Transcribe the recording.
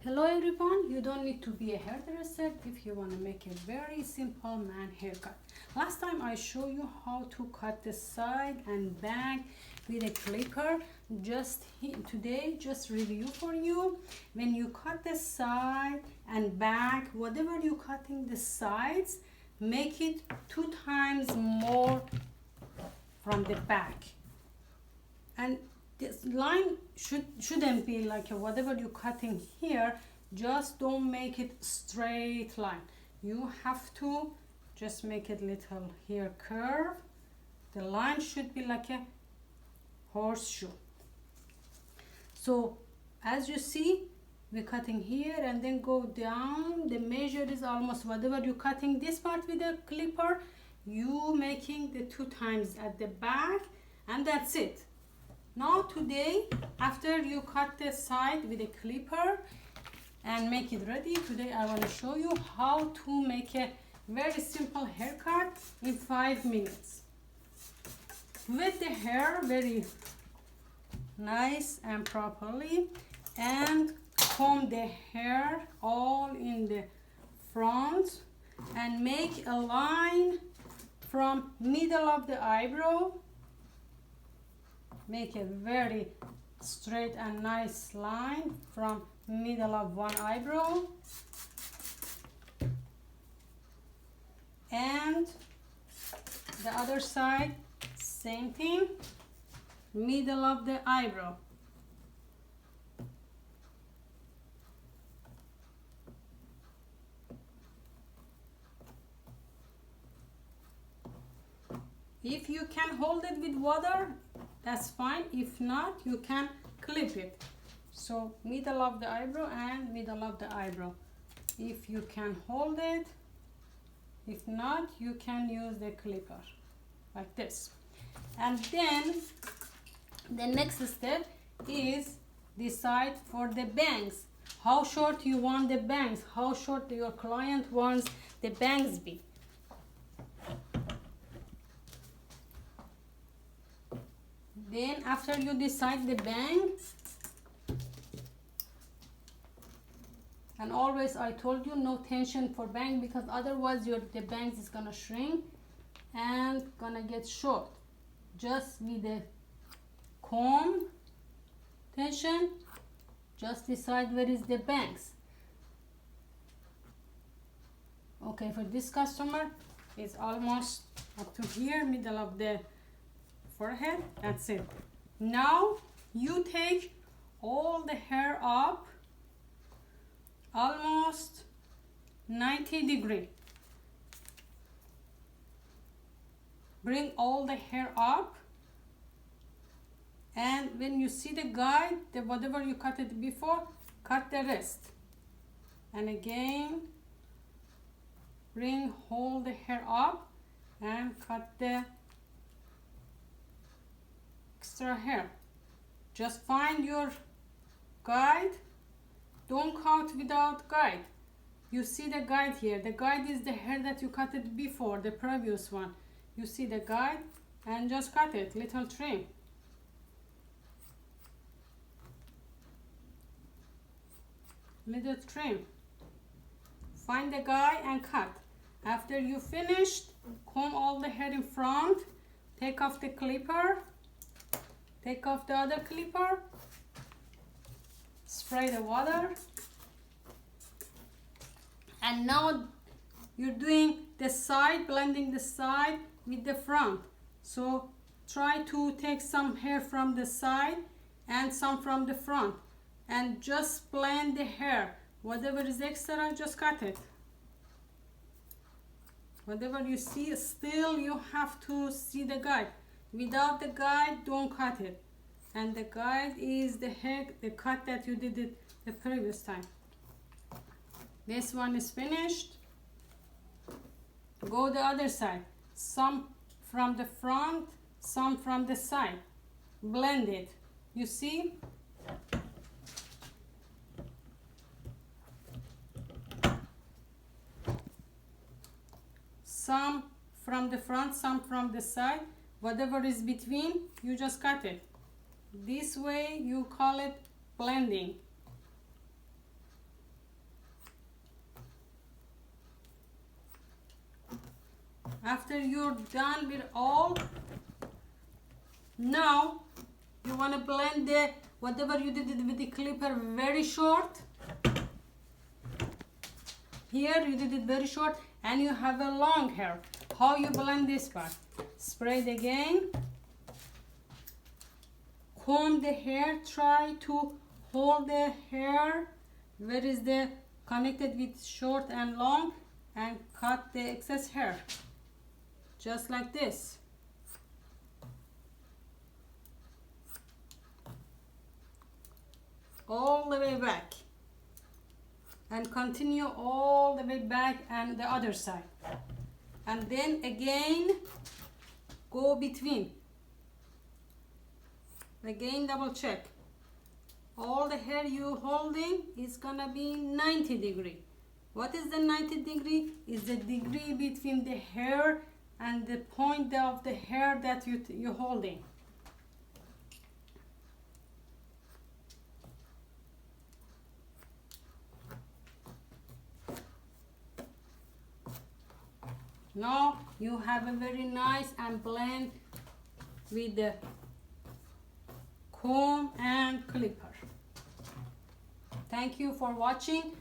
Hello everyone, you don't need to be a hairdresser if you want to make a very simple man haircut. Last time I showed you how to cut the side and back with a clipper. Today just review for you. When you cut the side and back, whatever you're cutting the sides, make it 2 times more from the back. And this line shouldn't be like whatever you're cutting here, just don't make it straight line. You have to just make it little here curve. The line should be like a horseshoe. So as you see, we're cutting here and then go down. The measure is almost whatever you're cutting this part with a clipper, you making the 2 times at the back, and that's it. Now today, after you cut the side with a clipper and make it ready, today I want to show you how to make a very simple haircut in 5 minutes. Wet the hair very nice and properly and comb the hair all in the front and make a line from middle of the eyebrow. Make a very straight and nice line from middle of one eyebrow, and the other side same thing, middle of the eyebrow. If you can hold it with water, that's fine. If not, you can clip it. So middle of the eyebrow and middle of the eyebrow. If you can hold it, if not, you can use the clipper like this. And then the next step is decide for the bangs. How short you want the bangs, how short your client wants the bangs be. Then after you decide the bang, and always I told you no tension for bang, because otherwise the bangs is gonna shrink and gonna get short. Just with the comb tension, just decide where is the bangs. Okay, for this customer it's almost up to here, middle of the forehead. That's it. Now you take all the hair up almost 90 degrees. Bring all the hair up, and when you see the guide, whatever you cut it before, cut the rest. And again bring all the hair up and cut the extra hair. Just find your guide, don't cut without guide. You see the guide here, the guide is the hair that you cut it before, the previous one. You see the guide and just cut it, little trim. Little trim. Find the guide and cut. After you finished, comb all the hair in front, take off the clipper. Take off the other clipper, spray the water, and now you're doing the side, blending the side with the front. So try to take some hair from the side and some from the front and just blend the hair. Whatever is extra, just cut it. Whatever you see, still you have to see the guide. Without the guide, don't cut it. And the guide is the hair, the cut that you did it the previous time. This one is finished. Go the other side. Some from the front, some from the side. Blend it. You see? Some from the front, some from the side. Whatever is between, you just cut it. This way you call it blending. After you're done with all, now you want to blend the whatever you did with the clipper very short. Here you did it very short and you have a long hair. How you blend this part? Spray it again. Comb the hair. Try to hold the hair where is the connected with short and long, and cut the excess hair just like this. All the way back, and continue all the way back and the other side, and then again go between. Again double check. All the hair you holding is gonna be 90 degree. What is the 90 degree? Is the degree between the hair and the point of the hair that you're holding. Now you have a very nice and blend with the comb and clipper. Thank you for watching.